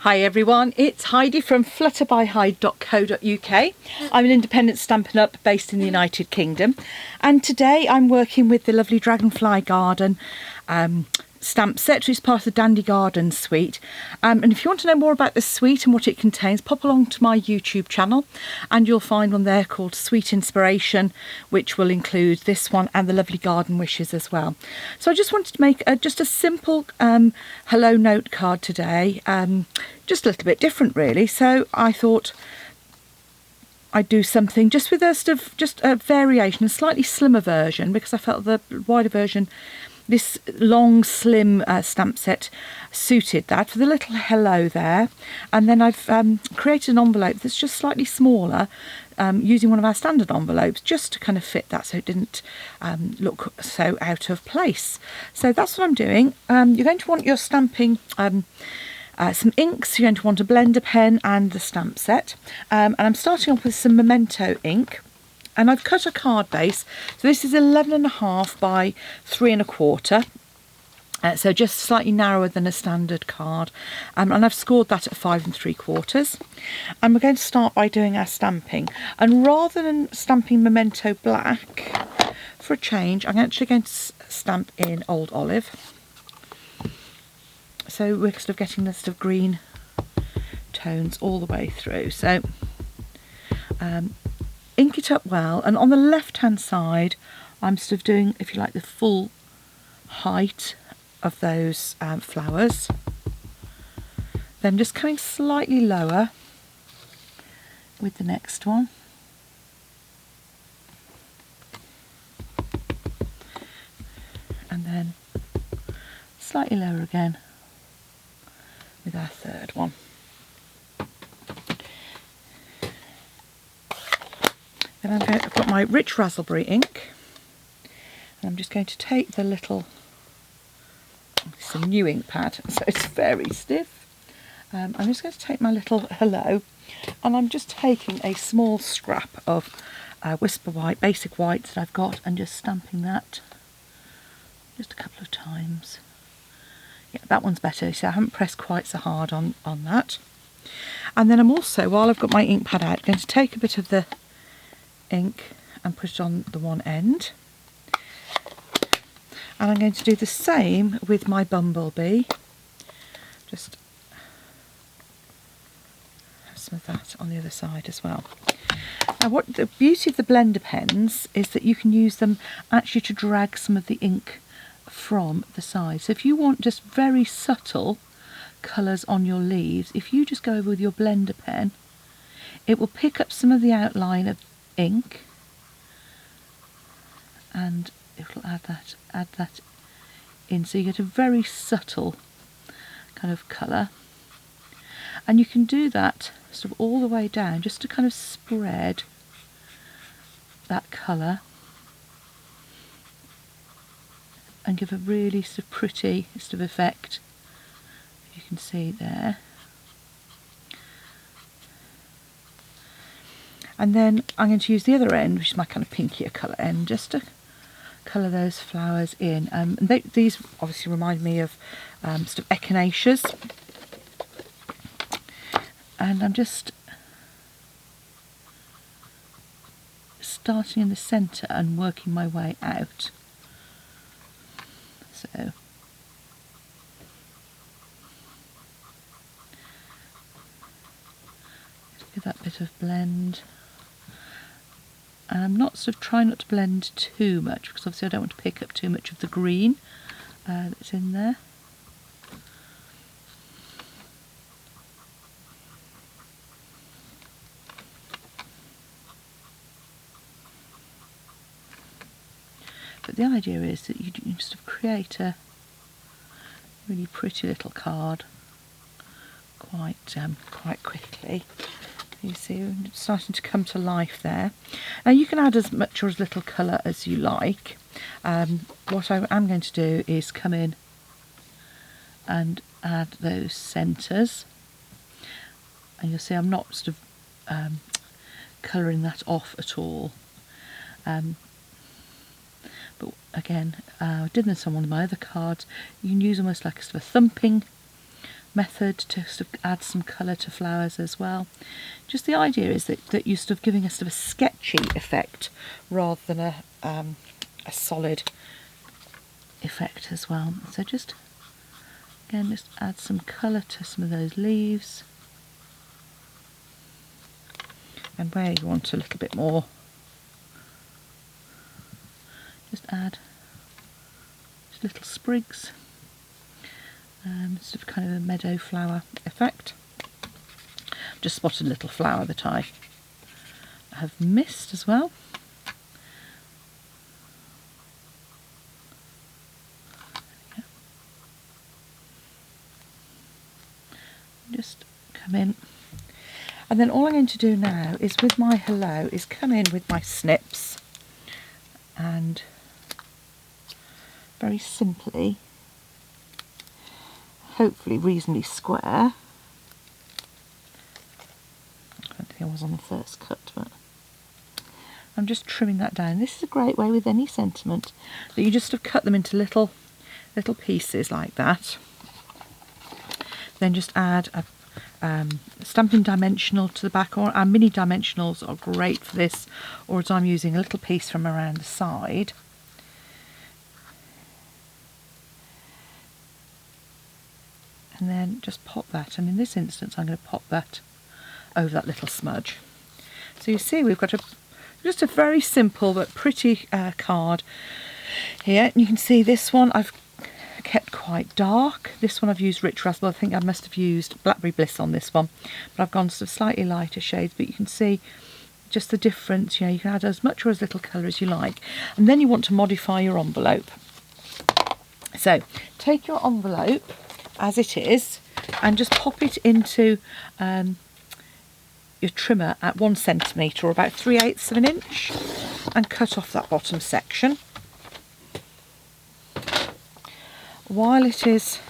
Hi everyone, it's Heidi from flutterbyheidi.co.uk. I'm an independent Stampin' Up based in the United Kingdom, and today I'm working with the lovely Dragonfly Garden stamp set, which is part of the Dandy Garden suite. And if you want to know more about this suite and what it contains, pop along to my YouTube channel and you'll find one there called Sweet Inspiration, which will include this one and the lovely garden wishes as well. So I just wanted to make just a simple hello note card today, just a little bit different really. So I thought I'd do something just with just a variation, a slightly slimmer version, because I felt the wider version, this long slim stamp set, suited that, for the little hello there. And then I've created an envelope that's just slightly smaller, using one of our standard envelopes just to kind of fit that so it didn't look so out of place. So that's what I'm doing. You're going to want your stamping some inks. You're going to want a blender pen and the stamp set, and I'm starting off with some Memento ink, and I've cut a card base. So this is 11.5 by 3.25, so just slightly narrower than a standard card, and I've scored that at 5 3/4. And we're going to start by doing our stamping, and rather than stamping Memento black, for a change I'm actually going to stamp in Old Olive. So we're sort of getting the sort of green tones all the way through. So ink it up well, and on the left hand side I'm sort of doing, if you like, the full height of those flowers. Then just coming slightly lower with the next one. And then slightly lower again with our third one. Then I've got my rich raspberry ink, and I'm just going to take the little, it's a new ink pad, so it's very stiff. I'm just going to take my little hello, and I'm just taking a small scrap of Whisper White, basic whites that I've got, and just stamping that just a couple of times. Yeah, that one's better, so I haven't pressed quite so hard on that. And then I'm also, while I've got my ink pad out, going to take a bit of the ink and put it on the one end. And I'm going to do the same with my bumblebee. Just have some of that on the other side as well. Now, what the beauty of the blender pens is that you can use them actually to drag some of the ink from the side. So if you want just very subtle colours on your leaves, if you just go over with your blender pen, it will pick up some of the outline of ink and it will add that in, so you get a very subtle kind of colour. And you can do that sort of all the way down, just to kind of spread that colour and give a really sort of pretty sort of effect, you can see there. And then I'm going to use the other end, which is my kind of pinkier colour end, just to colour those flowers in. And these obviously remind me of sort of echinaceas. And I'm just starting in the centre and working my way out. So give that bit of blend. And I'm not sort of trying not to blend too much, because obviously I don't want to pick up too much of the green that's in there. But the idea is that you sort of create a really pretty little card quite quickly. You see, it's starting to come to life there. Now you can add as much or as little colour as you like. What I am going to do is come in and add those centres, and you'll see I'm not sort of colouring that off at all. But again, I did this on one of my other cards. You can use almost like a sort of thumping method to sort of add some colour to flowers as well. Just the idea is that you're sort of giving a sort of a sketchy effect rather than a solid effect as well. So just again, just add some colour to some of those leaves, and where you want a little bit more, just add just little sprigs, sort of kind of a meadow flower effect. Just spotted a little flower that I have missed as well. Just come in, and then all I'm going to do now is with my hello is come in with my snips and very simply, hopefully reasonably square. I don't think I was on the first cut, but I'm just trimming that down. This is a great way with any sentiment that you just have cut them into little pieces like that. Then just add a stamping dimensional to the back, or our mini dimensionals are great for this, or as I'm using a little piece from around the side. And then just pop that, and in this instance I'm going to pop that over that little smudge. So you see we've got just a very simple but pretty card here. And you can see this one I've kept quite dark. This one I've used rich raspberry. I think I must have used Blackberry Bliss on this one, but I've gone sort of slightly lighter shades, but you can see just the difference. You know, you can add as much or as little colour as you like, and then you want to modify your envelope. So take your envelope as it is and just pop it into your trimmer at 1 centimetre or about 3/8 of an inch, and cut off that bottom section. While it is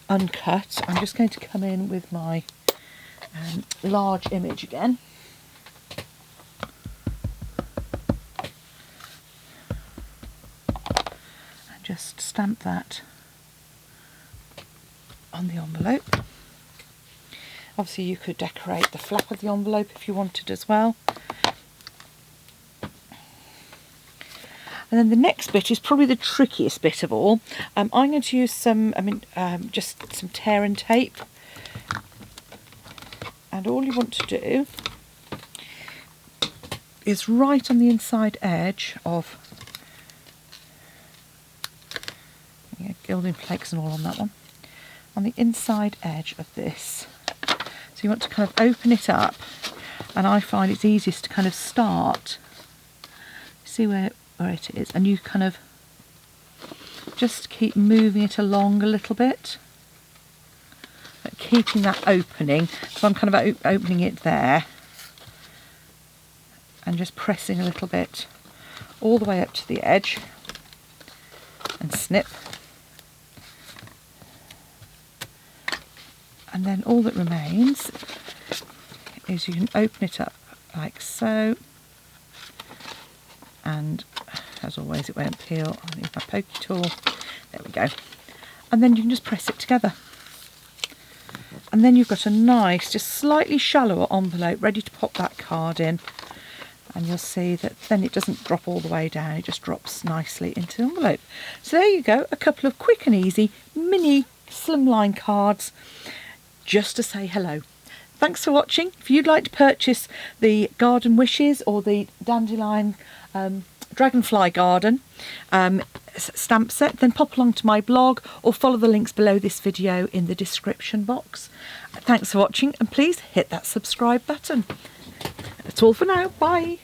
uncut, I'm just going to come in with my large image again. And just stamp that on the envelope. Obviously you could decorate the flap of the envelope if you wanted as well. And then the next bit is probably the trickiest bit of all. I'm going to use just some tear and tape. And all you want to do is right on the inside edge of, gilding flakes and all on that one, on the inside edge of this. So you want to kind of open it up, and I find it's easiest to kind of start, see where it is, and you kind of just keep moving it along a little bit, but keeping that opening. So I'm kind of opening it there and just pressing a little bit all the way up to the edge and snip. And then all that remains is you can open it up like so, and as always it won't peel. I'll use my pokey tool. There we go. And then you can just press it together. And then you've got a nice, just slightly shallower envelope ready to pop that card in. And you'll see that then it doesn't drop all the way down, it just drops nicely into the envelope. So there you go, a couple of quick and easy mini slimline cards just to say hello. Thanks for watching. If you'd like to purchase the Garden Wishes or the Dandelion Dragonfly Garden stamp set, then pop along to my blog or follow the links below this video in the description box. Thanks for watching, and please hit that subscribe button. That's all for now. Bye.